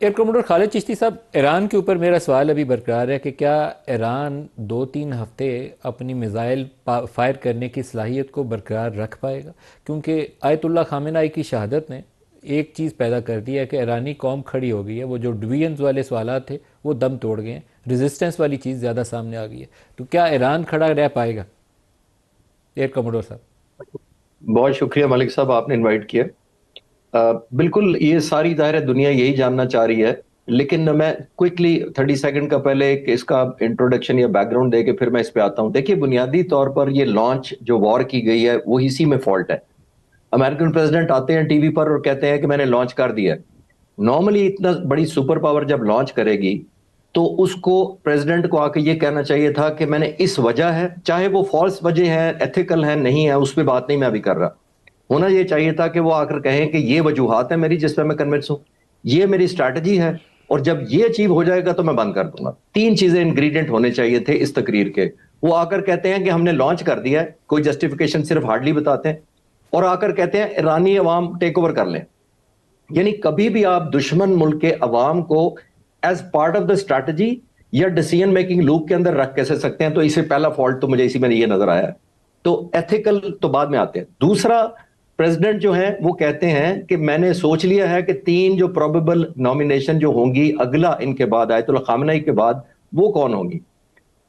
Air commodore Khalid Chishti साहब, Iran के ऊपर मेरा सवाल अभी बरकरार है कि क्या ईरान 2-3 हफ्ते अपनी मिज़ाइल फायर करने की सलाहियत को बरकरार रख पाएगा? क्योंकि आयतुल्लाह खामेनेई की शहादत ने एक चीज़ पैदा कर दी है कि ईरानी कौम खड़ी हो गई है। वो जो डिवीजन्स वाले सवाल थे वो दम तोड़ गए हैं, रेजिस्टेंस वाली चीज़ ज़्यादा सामने आ गई है। तो क्या ईरान खड़ा रह पाएगा, एयर कमोडोर साहब? बहुत शुक्रिया मलिक साहब, आपने इनवाइट किया। बिल्कुल, ये सारी ज़ाहिर है दुनिया यही जानना चाह रही है। लेकिन मैं क्विकली 30 सेकंड का पहले एक इसका इंट्रोडक्शन या बैकग्राउंड दे के फिर मैं इस पे आता हूँ। देखिए, बुनियादी तौर पर ये लॉन्च जो वॉर की गई है वो इसी में फॉल्ट है। अमेरिकन प्रेसिडेंट आते हैं टीवी पर और कहते हैं कि मैंने लॉन्च कर दिया है। नॉर्मली इतना बड़ी सुपर पावर जब लॉन्च करेगी तो उसको प्रेसिडेंट को आके ये कहना चाहिए था कि मैंने इस वजह है, चाहे वो फॉल्स वजह है, एथिकल है, नहीं है, उस पर बात नहीं मैं अभी कर रहा। होना ये चाहिए था कि वो आकर कहें कि ये वजूहात है मेरी जिस पे मैं कन्विंस हूं, ये मेरी स्ट्रैटेजी है, और जब ये अचीव हो जाएगा तो मैं बंद कर दूंगा। तीन चीजें इंग्रेडिएंट होने चाहिए थे इस तकरीर के। वो आकर कहते हैं कि हमने लॉन्च कर दिया है, कोई जस्टिफिकेशन सिर्फ हार्डली बताते हैं, और आकर कहते हैं ईरानी अवाम टेक ओवर कर लें। यानी कभी भी आप दुश्मन मुल्क के अवाम को as part of the strategy या डिसीजन मेकिंग लूप के अंदर रख कैसे सकते हैं? तो इसे पहला फॉल्ट तो मुझे इसी में ये नजर आया है। तो एथिकल तो बाद में आते हैं। दूसरा, प्रेसिडेंट जो है वो कहते हैं कि मैंने सोच लिया है कि तीन जो प्रोबेबल नॉमिनेशन जो होंगी अगला इनके बाद आयतुल्लाह खामेनेई के बाद, वो कौन होंगी।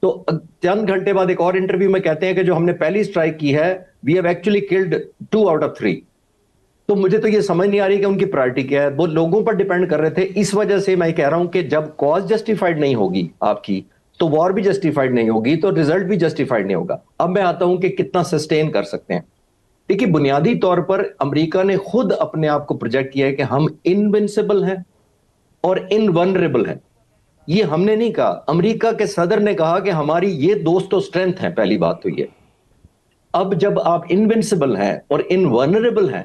तो चंद घंटे बाद एक और इंटरव्यू में कहते हैं कि जो हमने पहली स्ट्राइक की है, we have actually killed 2 out of 3। तो मुझे तो ये समझ नहीं आ रही कि उनकी प्रायोरिटी क्या है। वो लोगों पर डिपेंड कर रहे थे। इस वजह से मैं कह रहा हूं कि जब कॉज जस्टिफाइड नहीं होगी आपकी, तो वॉर भी जस्टिफाइड नहीं होगी, तो रिजल्ट भी जस्टिफाइड नहीं होगा। अब मैं आता हूं कि कितना सस्टेन कर सकते हैं। देखिए, बुनियादी तौर पर अमेरिका ने खुद अपने आप को प्रोजेक्ट किया है कि हम इनविंसिबल हैं और इनवनरेबल हैं। ये हमने नहीं कहा, अमेरिका के सदर ने कहा कि हमारी ये दोस्तों स्ट्रेंथ है। पहली बात तो ये। अब जब आप इनविंसिबल हैं और इनवनरेबल हैं,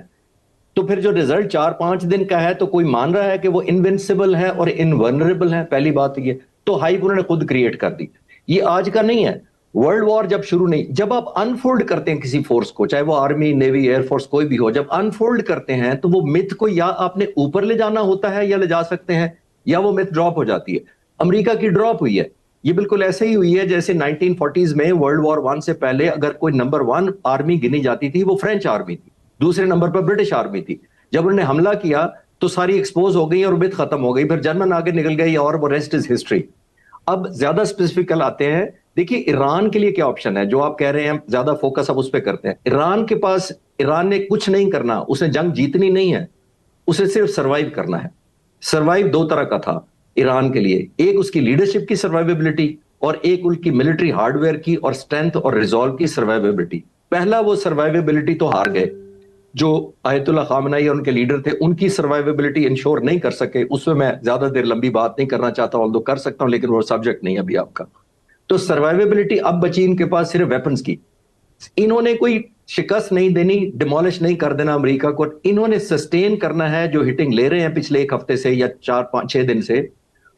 तो फिर जो रिजल्ट 4-5 दिन का है, तो कोई मान रहा है कि वो इनविंसिबल है और इनवनरेबल है? पहली बात ये तो हाइप उन्होंने खुद क्रिएट कर दी। ये आज का नहीं है। वर्ल्ड वॉर जब शुरू नहीं, जब आप अनफोल्ड करते हैं किसी फोर्स को, चाहे वो आर्मी, नेवी, एयरफोर्स कोई भी हो, जब अनफोल्ड करते हैं तो वो मिथ को या आपने ऊपर ले जाना होता है या ले जा सकते हैं, या वो मिथ ड्रॉप हो जाती है। अमेरिका की ड्रॉप हुई है। ये बिल्कुल ऐसे ही हुई है जैसे 1940s में वर्ल्ड वॉर वन से पहले अगर कोई नंबर वन आर्मी गिनी जाती थी, वो फ्रेंच आर्मी थी। दूसरे नंबर पर ब्रिटिश आर्मी थी। जब उन्होंने हमला किया तो सारी एक्सपोज हो गई और मिथ खत्म हो गई, फिर जर्मन आगे निकल गई और वो रेस्ट इज हिस्ट्री। अब ज्यादा स्पेसिफिकल आते हैं। देखिए, ईरान के लिए क्या ऑप्शन है, जो आप कह रहे हैं ज्यादा फोकस अब उस पर करते हैं। ईरान के पास, ईरान ने कुछ नहीं करना, उसे जंग जीतनी नहीं है, उसे सिर्फ सरवाइव करना है। सरवाइव दो तरह का था ईरान के लिए, एक उसकी लीडरशिप की सर्वाइवेबिलिटी और एक उनकी मिलिट्री हार्डवेयर की और स्ट्रेंथ और रिजॉल्व की सर्वाइवेबिलिटी। पहला वो सर्वाइवेबिलिटी तो हार गए। जो आयतुल्लाह खामेनेई और उनके लीडर थे, उनकी सर्वाइवेबिलिटी इंश्योर नहीं कर सके। उसमें मैं ज्यादा देर लंबी बात नहीं करना चाहता हूं, तो कर सकता हूं, लेकिन वो सब्जेक्ट नहीं है अभी आपका। तो सर्वाइवेबिलिटी अब बची इनके पास सिर्फ वेपन्स की। इन्होंने कोई शिकस्त नहीं देनी, डिमोलिश नहीं कर देना अमेरिका को। इन्होंने सस्टेन करना है। जो हिटिंग ले रहे हैं पिछले एक हफ्ते से या 4-5-6 दिन से,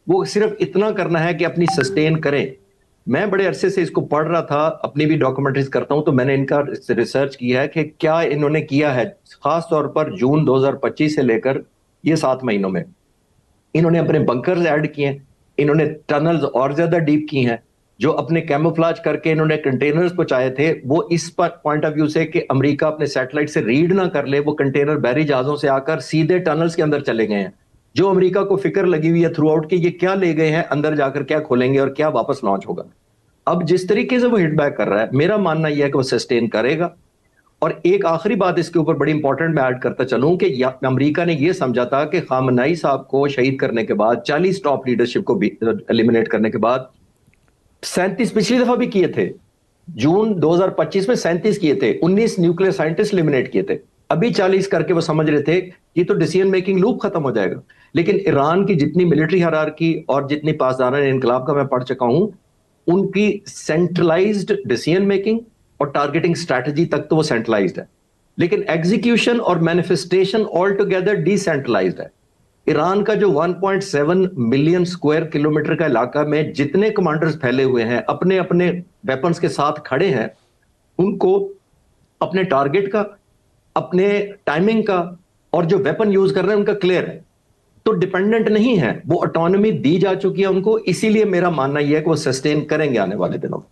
वो सिर्फ इतना करना है कि अपनी सस्टेन करें। मैं बड़े अरसे से इसको पढ़ रहा था, अपनी भी डॉक्यूमेंट्रीज करता हूं, तो मैंने इनका रिसर्च किया है कि क्या इन्होंने किया है। खास तौर पर जून 2025 से लेकर ये 7 महीनों में इन्होंने अपने बंकर्स ऐड किए हैं। इन्होंने टनल्स और ज्यादा डीप की हैं। जो अपने कैमोफ्लाज करके इन्होंने कंटेनर्स पहुंचाए थे, वो इस पॉइंट ऑफ व्यू से कि अमेरिका अपने सैटेलाइट से रीड ना कर ले, वो कंटेनर बहरी जहाजों से आकर सीधे टनल्स के अंदर चले गए हैं। जो अमेरिका को फिक्र लगी हुई है थ्रू आउट कि ये क्या ले गए हैं, अंदर जाकर क्या खोलेंगे और क्या वापस लॉन्च होगा। अब जिस तरीके से वो हिट बैक कर रहा है, मेरा मानना यह है कि वो सस्टेन करेगा। और एक आखिरी बात इसके ऊपर बड़ी इंपॉर्टेंट मैं ऐड करता चलूं कि अमेरिका ने यह समझा था कि खामनाई साहब को शहीद करने के बाद, 40 टॉप लीडरशिप को एलिमिनेट करने के बाद, 37 पिछली दफा भी किए थे। जून 2025 में 37 किए थे, 19 न्यूक्लियर साइंटिस्ट एलिमिनेट किए थे। अभी 40 करके वो समझ रहे थे कि तो डिसीजन मेकिंग लूप खत्म हो जाएगा। लेकिन ईरान की जितनी मिलिट्री हायरार्की और जितनी पासदारान इनकलाब का मैं पढ़ चुका हूं, उनकी सेंट्रलाइज्ड डिसीजन मेकिंग और टारगेटिंग स्ट्रैटेजी तक तो वो सेंट्रलाइज्ड है, लेकिन एग्जीक्यूशन और मैनिफेस्टेशन ऑल टुगेदर डिसेंट्रलाइज्ड है। ईरान का जो 1.7 मिलियन स्क्वायर किलोमीटर का इलाका में जितने कमांडर्स फैले हुए हैं, अपने अपने वेपन्स के साथ खड़े हैं, उनको अपने टारगेट का, अपने टाइमिंग का और जो वेपन यूज कर रहे हैं उनका क्लियर है। तो डिपेंडेंट नहीं है, वो ऑटोनॉमी दी जा चुकी है उनको, इसीलिए मेरा मानना यह है कि वो सस्टेन करेंगे आने वाले दिनों में।